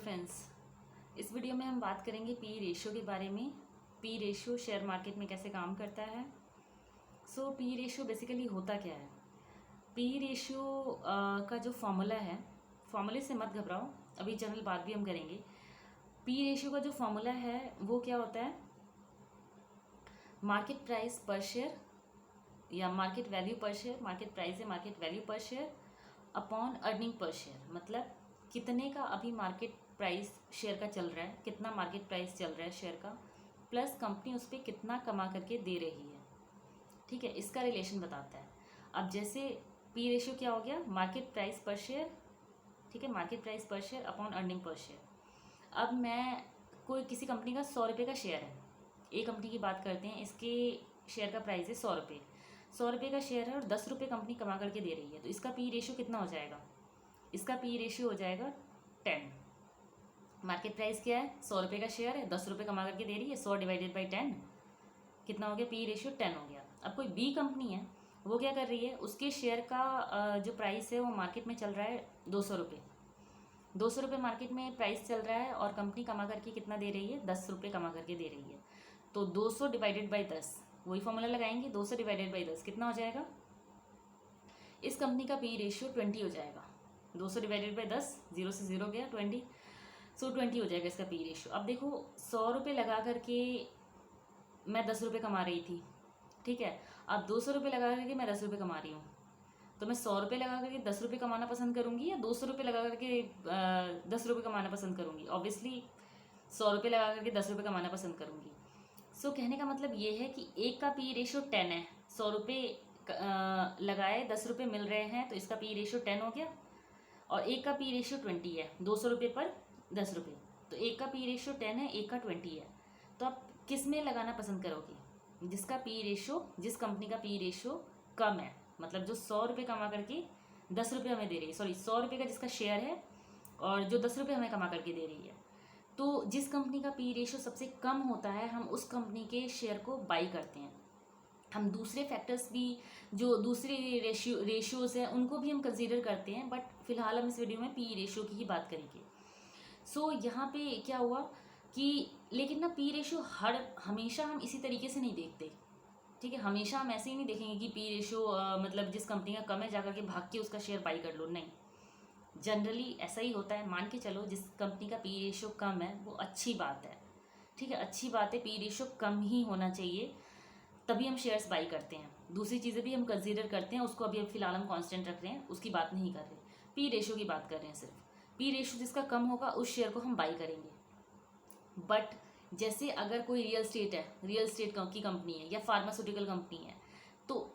Friends, इस video में हम बात करेंगे पी रेशियो के बारे में। पी रेशियो शेयर मार्केट में कैसे काम करता है। पी रेशियो बेसिकली होता क्या है। पी रेशियो का जो फॉर्मूला है, फॉर्मूले से मत घबराओ, अभी जनरल बात भी हम करेंगे। पी रेशियो का जो फॉर्मूला है वो क्या होता है, मार्केट प्राइस पर शेयर या मार्केट वैल्यू पर शेयर, मार्केट प्राइस है मार्केट वैल्यू पर share upon earning per share. मतलब कितने का अभी मार्केट प्राइस शेयर का चल रहा है, कितना मार्केट प्राइस चल रहा है शेयर का, प्लस कंपनी उस पर कितना कमा करके दे रही है। ठीक है, इसका रिलेशन बताता है। अब जैसे पी रेशियो क्या हो गया, मार्केट प्राइस पर शेयर, ठीक है, मार्केट प्राइस पर share upon earning per share. अब मैं किसी कंपनी का 100 रुपये का शेयर है, एक कंपनी की बात करते हैं, इसके शेयर का प्राइस है 100 रुपये। 100 रुपये का शेयर है और 10 रुपये कंपनी कमा करके दे रही है, तो इसका पी रेशियो कितना हो जाएगा, इसका पी रेशियो हो जाएगा 10। मार्केट प्राइस क्या है, 100 रुपये का शेयर है, 10 रुपये कमा करके दे रही है, 100 डिवाइडेड बाई 10 कितना हो गया, पी रेशियो 10 हो गया। अब कोई बी कंपनी है, वो क्या कर रही है, उसके शेयर का जो प्राइस है वो मार्केट में चल रहा है 200 रुपये। 200 रुपये मार्केट में प्राइस चल रहा है और कंपनी कमा करके कितना दे रही है, 10 रुपये कमा करके दे रही है। तो 200 डिवाइडेड बाई 10, वही फॉर्मूला लगाएंगे, 200 डिवाइडेड बाई 10 कितना हो जाएगा, इस कंपनी का पी रेशियो 20 हो जाएगा। 200 डिवाइडेड बाई 10, 0 से 0 गया 20, 20 हो जाएगा इसका पी रेशियो। अब देखो 100 रुपये लगा करके मैं 10 रुपये कमा रही थी, ठीक है। अब 200 रुपये लगा करके मैं 10 रुपये कमा रही हूँ, तो मैं 100 रुपये लगा करके 10 रुपये कमाना पसंद करूँगी या 200 रुपये लगा करके 10 रुपये कमाना पसंद करूँगी। ऑब्वियसली 100 रुपये लगा करके 10 रुपये कमाना पसंद करूँगी। कहने का मतलब ये है कि एक का पी रेशियो 10 है, 100 रुपये लगाए 10 रुपये मिल रहे हैं, तो इसका पी रेशियो 10 हो गया। और एक का पी रेशियो 20 है, 200 रुपये पर 10 रुपये, तो एक का पी रेशियो 10 है, एक का 20 है। तो आप किस में लगाना पसंद करोगे, जिसका पी रेशियो, जिस कंपनी का पी रेशियो कम है, मतलब जो 100 रुपये कमा करके 10 रुपये हमें दे रही है, सॉरी 100 रुपये का जिसका शेयर है और जो 10 रुपये हमें कमा करके दे रही है। तो जिस कंपनी का पी रेशियो सबसे कम होता है, हम उस कंपनी के शेयर को बाई करते हैं। हम दूसरे फैक्टर्स भी, जो दूसरे रेशियोज़ हैं, उनको भी हम कंसीडर करते हैं, बट फिलहाल हम इस वीडियो में पी रेशियो की ही बात करेंगे। यहाँ पे क्या हुआ कि लेकिन ना पी रेशियो हमेशा हम इसी तरीके से नहीं देखते, ठीक है। हमेशा हम ऐसे ही नहीं देखेंगे कि पी रेशियो मतलब जिस कंपनी का कम है जाकर के भाग के उसका शेयर बाई कर लो, नहीं। जनरली ऐसा ही होता है। मान के चलो जिस कंपनी का पी रेशियो कम है वो अच्छी बात है, ठीक है, अच्छी बात है, पी रेशियो कम ही होना चाहिए, तभी हम शेयर्स बाई करते हैं। दूसरी चीज़ें भी हम कंसीडर करते हैं, उसको अभी फिलहाल हम कांस्टेंट रख रहे हैं, उसकी बात नहीं कर रहे, पी रेशियो की बात कर रहे हैं सिर्फ। पी रेशियो जिसका कम होगा उस शेयर को हम बाई करेंगे। बट जैसे अगर कोई रियल स्टेट है, रियल स्टेट की कंपनी है, या फार्मास्यूटिकल कंपनी है, तो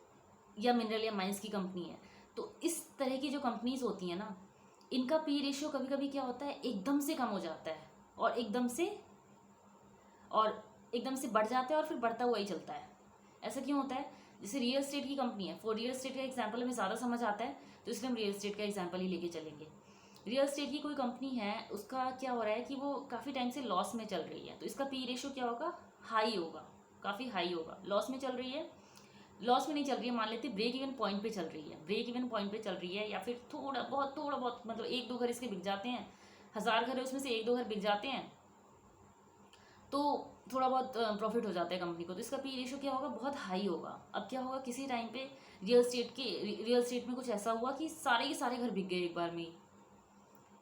या मिनरल या माइंस की कंपनी है, तो इस तरह की जो कंपनीज होती हैं ना, इनका पी रेशियो कभी कभी क्या होता है, एकदम से कम हो जाता है और एकदम से बढ़ जाता है और फिर बढ़ता हुआ ही चलता है। ऐसा क्यों होता है, जैसे रियल एस्टेट की कंपनी है, फॉर रियल एस्टेट का एग्जांपल हमें ज़्यादा समझ आता है, तो इसलिए हम रियल एस्टेट का एग्जांपल ही लेके चलेंगे। रियल एस्टेट की कोई कंपनी है, उसका क्या हो रहा है कि वो काफ़ी टाइम से लॉस में चल रही है, तो इसका पी रेशियो क्या होगा, हाई होगा, काफ़ी हाई होगा। लॉस में चल रही है, लॉस में नहीं चल रही है, मान लेते ब्रेक इवन पॉइंट पे चल रही है, ब्रेक इवन पॉइंट पे चल रही है, या फिर थोड़ा बहुत मतलब 1-2 घर इसके बिक जाते हैं, 1000 घर है उसमें से 1-2 घर बिक जाते हैं, तो थोड़ा बहुत प्रॉफिट हो जाता है कंपनी को, तो इसका पी रेशियो क्या होगा, बहुत हाई होगा। अब क्या होगा, किसी टाइम पे रियल एस्टेट में कुछ ऐसा हुआ कि सारे के सारे घर बिक गए एक बार में,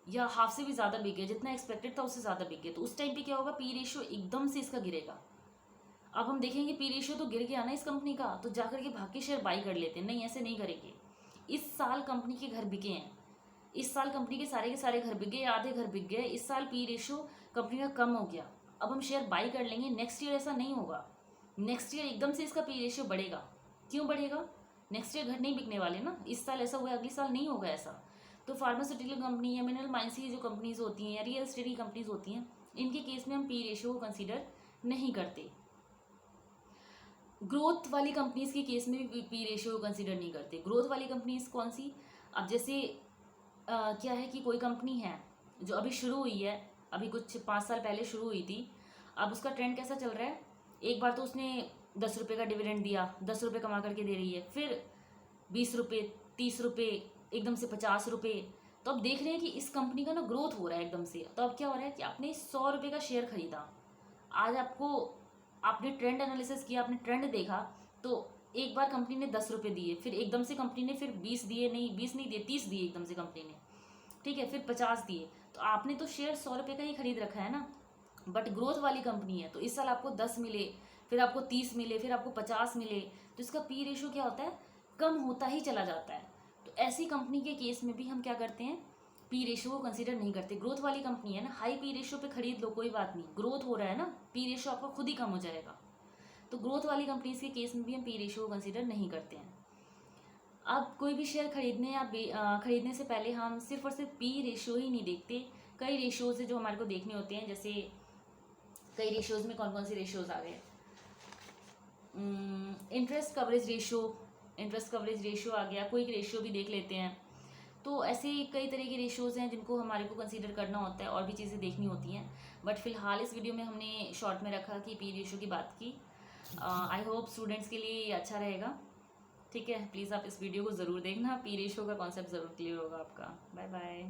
या हाफ से भी ज़्यादा बिक गए, जितना एक्सपेक्टेड था उससे ज़्यादा बिक गए, तो उस टाइम पे क्या होगा, पी रेशियो एकदम से इसका गिरेगा। अब हम देखेंगे पी रेशियो तो गिर गया ना इस कंपनी का, तो जाकर के भाग के शेयर बाई कर लेते हैं, नहीं ऐसे नहीं करेंगे। इस साल कंपनी के घर बिके हैं, इस साल कंपनी के सारे घर बिक गए, आधे घर बिक गए, इस साल पी रेशियो कंपनी का कम हो गया, अब हम शेयर बाई कर लेंगे। नेक्स्ट ईयर ऐसा नहीं होगा, नेक्स्ट ईयर एकदम से इसका पी रेशियो बढ़ेगा। क्यों बढ़ेगा, नेक्स्ट ईयर घर नहीं बिकने वाले ना, इस साल ऐसा हुआ, अगले साल नहीं होगा ऐसा। तो फार्मास्यूटिकल कंपनी या मिनरल माइंस की जो कंपनीज होती हैं या रियल एस्टेट की कंपनीज होती हैं, इनके केस में हम पी रेशियो को कंसिडर नहीं करते। ग्रोथ वाली कंपनीज के केस में भी पी रेशियो को कंसिडर नहीं करते। ग्रोथ वाली कंपनीज कौन सी, अब जैसे क्या है कि कोई कंपनी है जो अभी शुरू हुई है, अभी कुछ 5 साल पहले शुरू हुई थी, अब उसका ट्रेंड कैसा चल रहा है, एक बार तो उसने 10 रुपये का डिविडेंड दिया, 10 रुपये कमा करके दे रही है, फिर 20 रुपये, 30 रुपये, एकदम से 50 रुपये, तो तो अब देख रहे हैं कि इस कंपनी का ना ग्रोथ हो रहा है एकदम से। तो अब क्या हो रहा है कि आपने 100 रुपये का शेयर खरीदा, आज आपको, आपने ट्रेंड एनालिसिस किया, आपने ट्रेंड देखा, तो एक बार कंपनी ने 10 रुपये दिए, फिर एकदम से कंपनी ने फिर 20 दिए, नहीं 20 नहीं दिए, 30 दिए एकदम से कंपनी ने, ठीक है, फिर 50 दिए। तो आपने तो शेयर 100 रुपये का ही खरीद रखा है ना, बट ग्रोथ वाली कंपनी है तो इस साल आपको 10 मिले, फिर आपको 30 मिले, फिर आपको 50 मिले, तो इसका पी रेशो क्या होता है, कम होता ही चला जाता है। तो ऐसी कंपनी के केस में भी हम क्या करते हैं, पी रेशो को कंसीडर नहीं करते। ग्रोथ वाली कंपनी है ना, हाई पी रेशो पे खरीद लो, कोई बात नहीं, ग्रोथ हो रहा है ना, पी रेशो आपका खुद ही कम हो जाएगा। तो ग्रोथ वाली कंपनीज के केस में भी हम पी रेशो को कंसीडर नहीं करते हैं। अब कोई भी शेयर खरीदने या खरीदने से पहले हम सिर्फ और सिर्फ पी रेशो ही नहीं देखते, कई रेशोज है जो हमारे को देखने होते हैं। जैसे कई रेशोज में कौन कौन से रेशोज आ गए, इंटरेस्ट कवरेज रेशो आ गया, क्विक रेशियो भी देख लेते हैं। तो ऐसे कई तरह के रेशियोज हैं जिनको हमारे को कंसीडर करना होता है, और भी चीज़ें देखनी होती हैं। बट फिलहाल इस वीडियो में हमने शॉर्ट में रखा कि पी रेशियो की बात की। आई होप स्टूडेंट्स के लिए ये अच्छा रहेगा, ठीक है। प्लीज़ आप इस वीडियो को ज़रूर देखना, पी रेशियो का कॉन्सेप्ट ज़रूर क्लियर होगा आपका। Bye bye.